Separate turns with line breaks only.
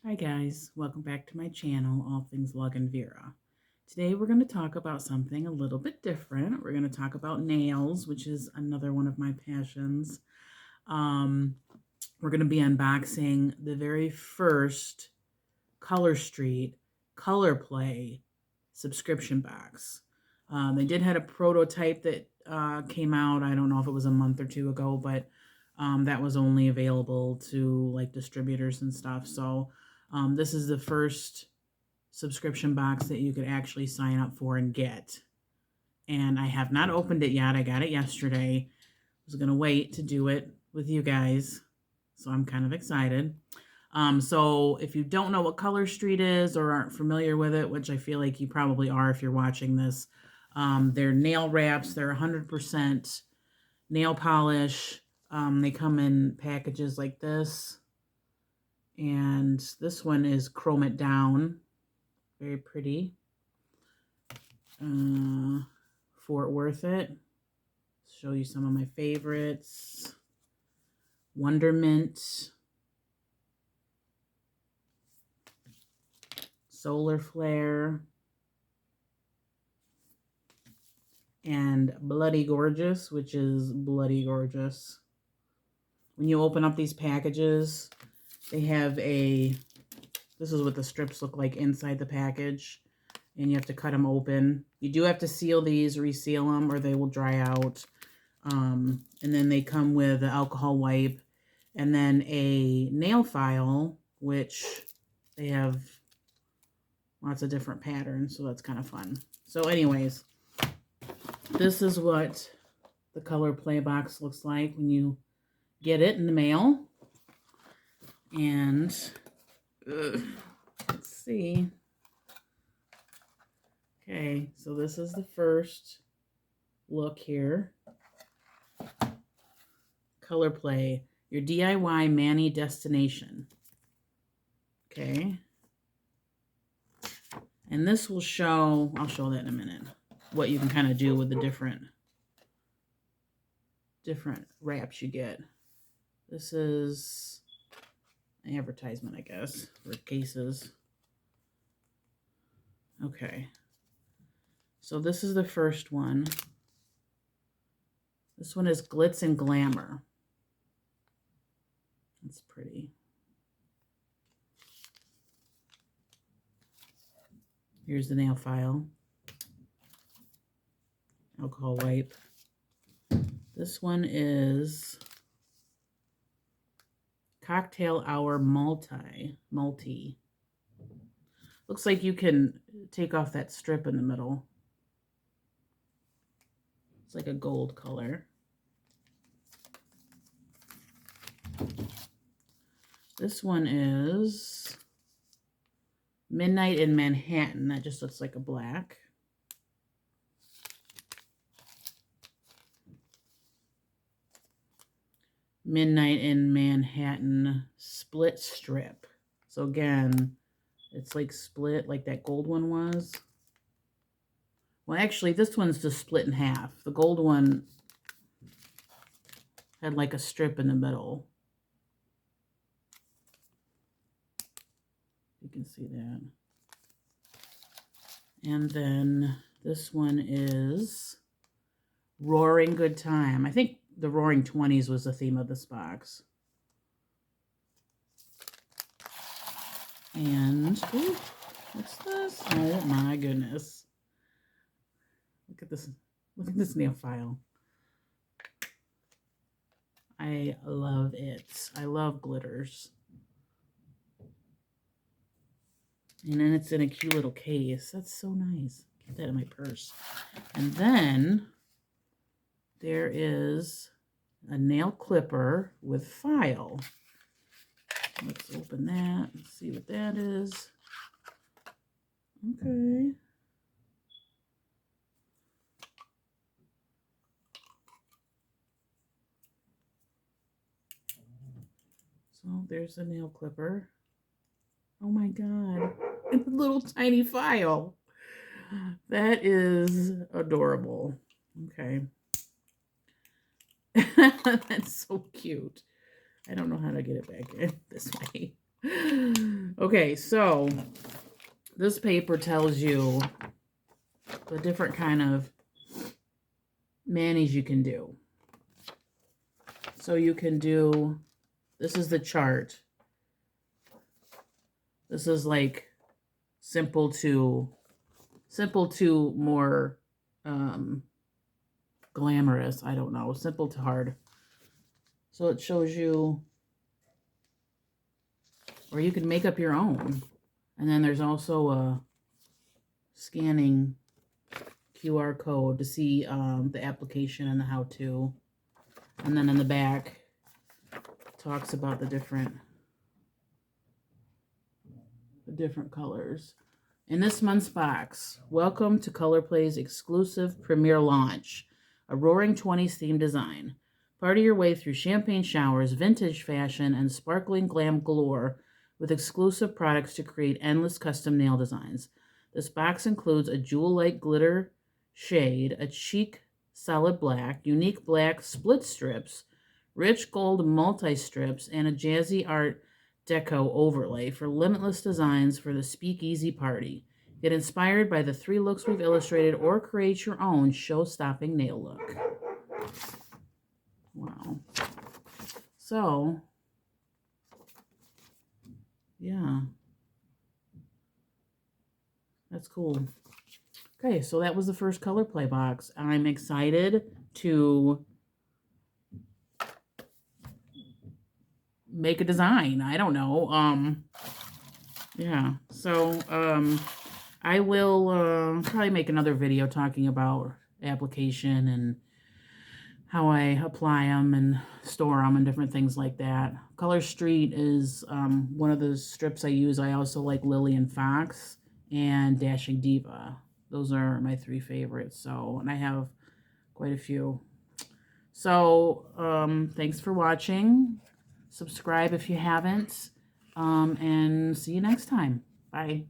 Hi guys, welcome back to my channel, All Things Lug and Vera. Today we're going to talk about something a little bit different. We're going to talk about nails, which is another one of my passions. We're going to be unboxing the very first Colorstreet Color Play subscription box. They did have a prototype that came out, I don't know if it was a month or two ago, but that was only available to like distributors and stuff. So this is the first subscription box that you could actually sign up for and get. And I have not opened it yet. I got it yesterday. I was going to wait to do it with you guys. So I'm kind of excited. So if you don't know what Colorstreet is or aren't familiar with it, which I feel like you probably are if you're watching this, they're nail wraps. They're 100% nail polish. They come in packages like this. And this one is Chrome It Down. Very pretty. Fort Worth It. Show you some of my favorites. Wondermint. Solar Flare. And Bloody Gorgeous, which is Bloody Gorgeous. When you open up these packages, they have this is what the strips look like inside the package. And you have to cut them open. You do have to seal these, reseal them, or they will dry out. And then they come with an alcohol wipe. And then a nail file, which they have lots of different patterns. So that's kind of fun. So anyways, this is what the Color Play box looks like when you get it in the mail. And let's see. Okay, so this is the first look here. Color Play, your DIY Manny destination. Okay. And this will show, I'll show that in a minute, what you can kind of do with the different wraps you get. This is an advertisement, I guess, for cases. Okay. So this is the first one. This one is Glitz and Glamour. That's pretty. Here's the nail file. Alcohol wipe. This one is Cocktail Hour Multi. Looks like you can take off that strip in the middle. It's like a gold color. This one is Midnight in Manhattan. That just looks like a black. Midnight in Manhattan split strip. So again, it's like split like that gold one was. Well, actually, this one's just split in half. The gold one had like a strip in the middle. You can see that. And then this one is Roaring Good Time. I think the Roaring 20s was the theme of this box. And, ooh, what's this? Oh my goodness. Look at this. Look at this nail file. I love it. I love glitters. And then it's in a cute little case. That's so nice. Get that in my purse. And then there is a nail clipper with file. Let's open that and see what that is. Okay. So there's the nail clipper. Oh my God. It's a little tiny file. That is adorable. Okay. That's so cute. I don't know how to get it back in this way. Okay. Okay, so this paper tells you the different kind of manis you can do. So you can do, this is the chart. This is like simple to more glamorous. I don't know, simple to hard. So it shows you, or you can make up your own. And then there's also a scanning QR code to see the application and the how-to. And then in the back, talks about the different colors. In this month's box, welcome to Colorplay's exclusive premiere launch, a Roaring 20s themed design. Party your way through champagne showers, vintage fashion, and sparkling glam galore with exclusive products to create endless custom nail designs. This box includes a jewel-like glitter shade, a chic solid black, unique black split strips, rich gold multi-strips, and a jazzy art deco overlay for limitless designs for the speakeasy party. Get inspired by the 3 looks we've illustrated or create your own show-stopping nail look. Wow. So, yeah. That's cool. Okay, so that was the first Colorplay box. I'm excited to make a design. I don't know. Yeah. So, I will probably make another video talking about application and how I apply them and store them and different things like that. Colorstreet is one of the strips I use. I also like Lily and Fox and Dashing Diva. Those are my 3 favorites. So, and I have quite a few. So, thanks for watching. Subscribe if you haven't. And see you next time. Bye.